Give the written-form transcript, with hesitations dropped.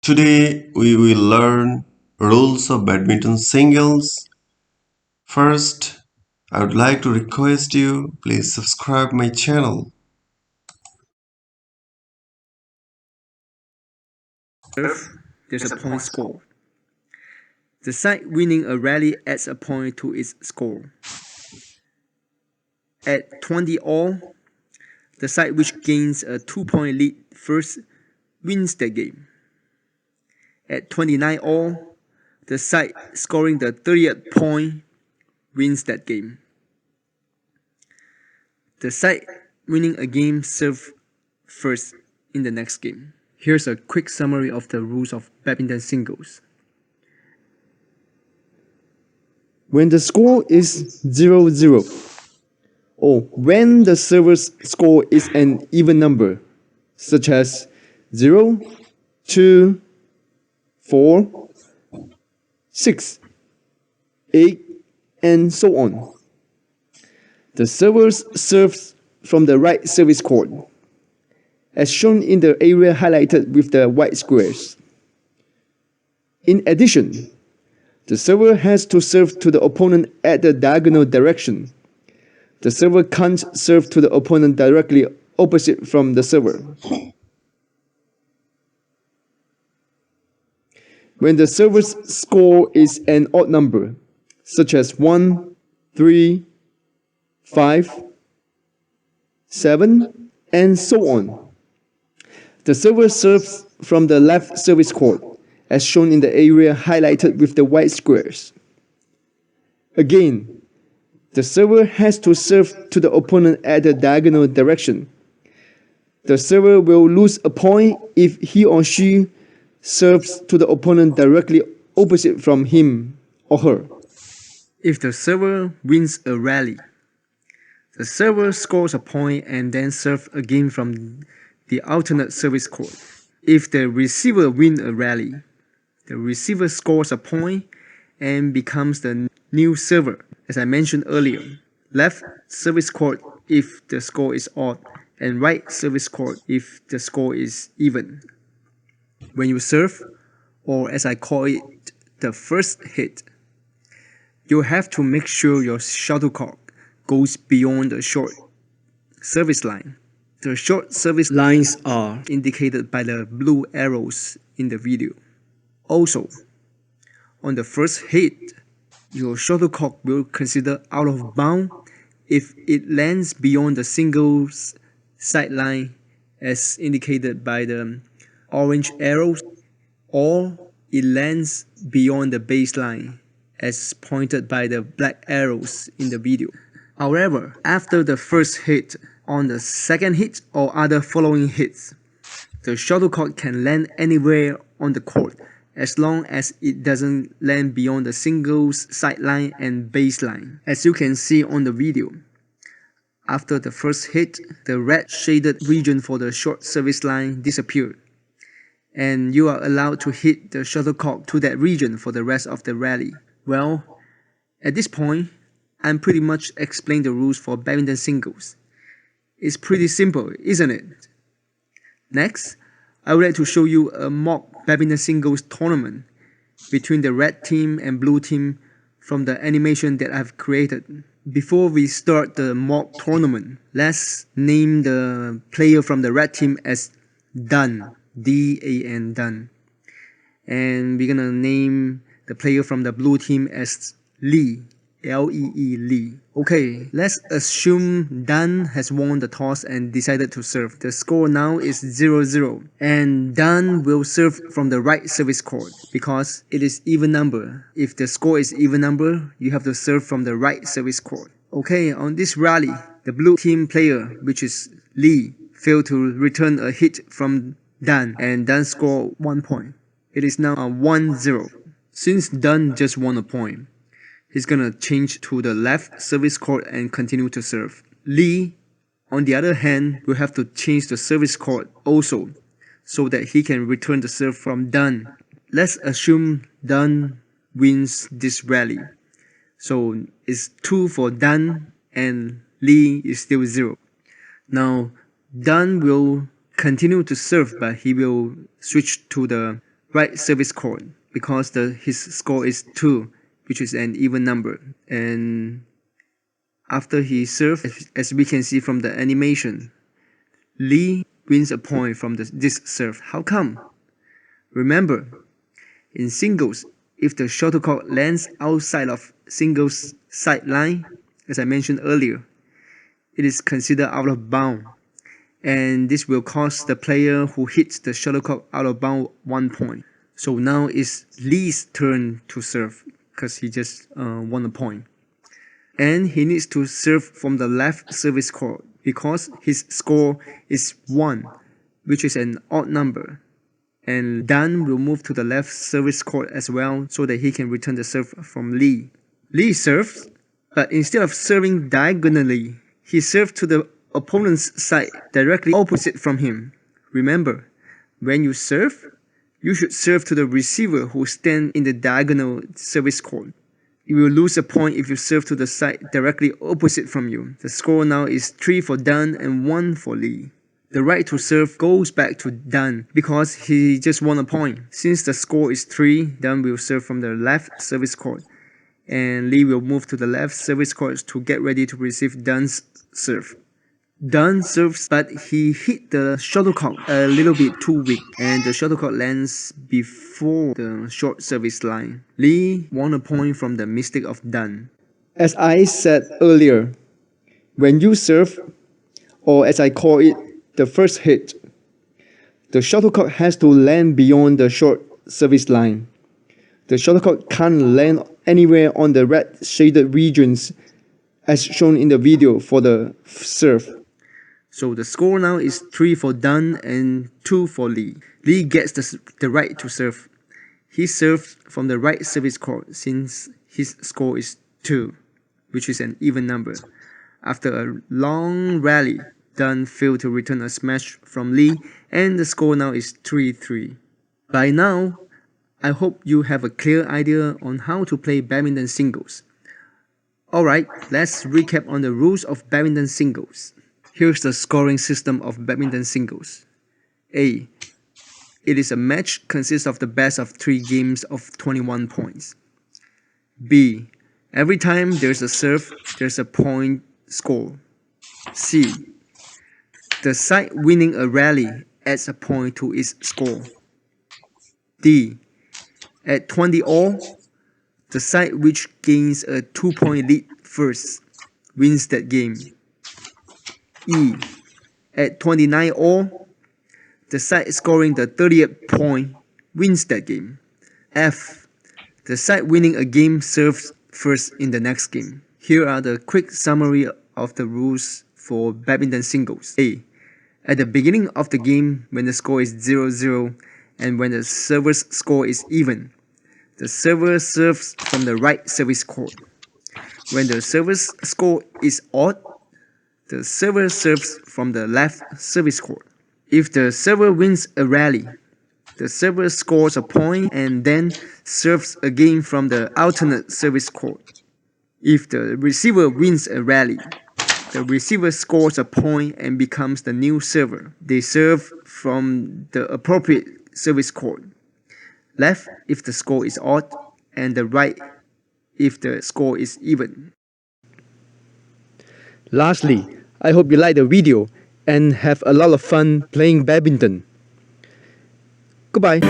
Today we will learn rules of badminton singles. First, I would like to request you please subscribe my channel. Serve, there's a point score. The side winning a rally adds a point to its score. At 20 all, the side which gains a 2-point lead first wins the game. At 29 all, the side scoring the 30th point wins that game. The side winning a game serves first in the next game. Here's a quick summary of the rules of badminton singles. When the score is 0-0, or when the server's score is an even number, such as 0, 2, 4, 6, 8, and so on. The server serves from the right service court, as shown in the area highlighted with the white squares. In addition, the server has to serve to the opponent at the diagonal direction. The server can't serve to the opponent directly opposite from the server. When the server's score is an odd number, such as 1, 3, 5, 7, and so on, the server serves from the left service court, as shown in the area highlighted with the white squares. Again, the server has to serve to the opponent at the diagonal direction. The server will lose a point if he or she serves to the opponent directly opposite from him or her. If the server wins a rally, the server scores a point and then serves again from the alternate service court. If the receiver wins a rally, the receiver scores a point and becomes the new server, as I mentioned earlier. Left service court if the score is odd, and right service court if the score is even. When you serve, or as I call it, the first hit, you have to make sure your shuttlecock goes beyond the short service line. The short service lines are indicated by the blue arrows in the video. Also, on the first hit, your shuttlecock will consider out of bound if it lands beyond the singles sideline as indicated by the orange arrows, or it lands beyond the baseline as pointed by the black arrows in the video. However, after the first hit, on the second hit or other following hits, the shuttlecock can land anywhere on the court as long as it doesn't land beyond the singles sideline and baseline. As you can see on the video, after the first hit, the red shaded region for the short service line disappeared, and you are allowed to hit the shuttlecock to that region for the rest of the rally. Well, at this point, I'm pretty much explained the rules for badminton singles. It's pretty simple, isn't it? Next, I would like to show you a mock badminton singles tournament between the red team and blue team from the animation that I've created. Before we start the mock tournament, let's name the player from the red team as Dan, D-A-N, Dan. And we're gonna name the player from the blue team as Lee, L-E-E, Lee. Okay, let's assume Dan has won the toss and decided to serve. The score now is 0-0, and Dan will serve from the right service court because it is even number. If the score is even number, you have to serve from the right service court. Okay, on this rally, the blue team player, which is Lee, failed to return a hit from Dan, and Dan scored 1 point. It is now a 1-0. Since Dan just won a point, he's gonna change to the left service court and continue to serve. Lee, on the other hand, will have to change the service court also, so that he can return the serve from Dan. Let's assume Dan wins this rally. So it's 2 for Dan and Lee is still 0. Now, Dan will continue to serve, but he will switch to the right service court because his score is 2, which is an even number. And after he served, as we can see from the animation, Lee wins a point from this serve. How come? Remember, in singles, if the shuttlecock lands outside of singles side line, as I mentioned earlier, it is considered out of bound, and this will cost the player who hits the shuttlecock out of bound 1 point. So now it's Lee's turn to serve because he just won a point. And he needs to serve from the left service court because his score is 1, which is an odd number. And Dan will move to the left service court as well so that he can return the serve from Lee. Lee serves, but instead of serving diagonally, he serves to the opponent's side directly opposite from him. Remember, when you serve, you should serve to the receiver who stands in the diagonal service court. You will lose a point if you serve to the side directly opposite from you. The score now is 3 for Dan and 1 for Lee. The right to serve goes back to Dan because he just won a point. Since the score is 3, Dan will serve from the left service court, and Lee will move to the left service court to get ready to receive Dan's serve. Dan serves, but he hit the shuttlecock a little bit too weak, and the shuttlecock lands before the short service line. Lee won a point from the mistake of Dan. As I said earlier, when you serve, or as I call it, the first hit, the shuttlecock has to land beyond the short service line. The shuttlecock can't land anywhere on the red shaded regions as shown in the video for the serve. So the score now is 3 for Dan and 2 for Lee. Lee gets the right to serve. He serves from the right service court since his score is 2, which is an even number. After a long rally, Dan failed to return a smash from Lee, and the score now is 3-3. By now, I hope you have a clear idea on how to play badminton singles. Alright, let's recap on the rules of badminton singles. Here's the scoring system of badminton singles. A. It is a match consists of the best of 3 games of 21 points. B. Every time there's a serve, there's a point score. C. The side winning a rally adds a point to its score. D. At 20 all, the side which gains a 2-point lead first wins that game. E. At 29 all, the side scoring the 30th point wins that game. F. The side winning a game serves first in the next game. Here are the quick summary of the rules for badminton singles. A. At the beginning of the game, when the score is 0-0 and when the server's score is even, the server serves from the right service court. When the server's score is odd, the server serves from the left service court. If the server wins a rally, the server scores a point and then serves again from the alternate service court. If the receiver wins a rally, the receiver scores a point and becomes the new server. They serve from the appropriate service court. Left if the score is odd, and the right if the score is even. Lastly, I hope you like the video and have a lot of fun playing badminton. Goodbye.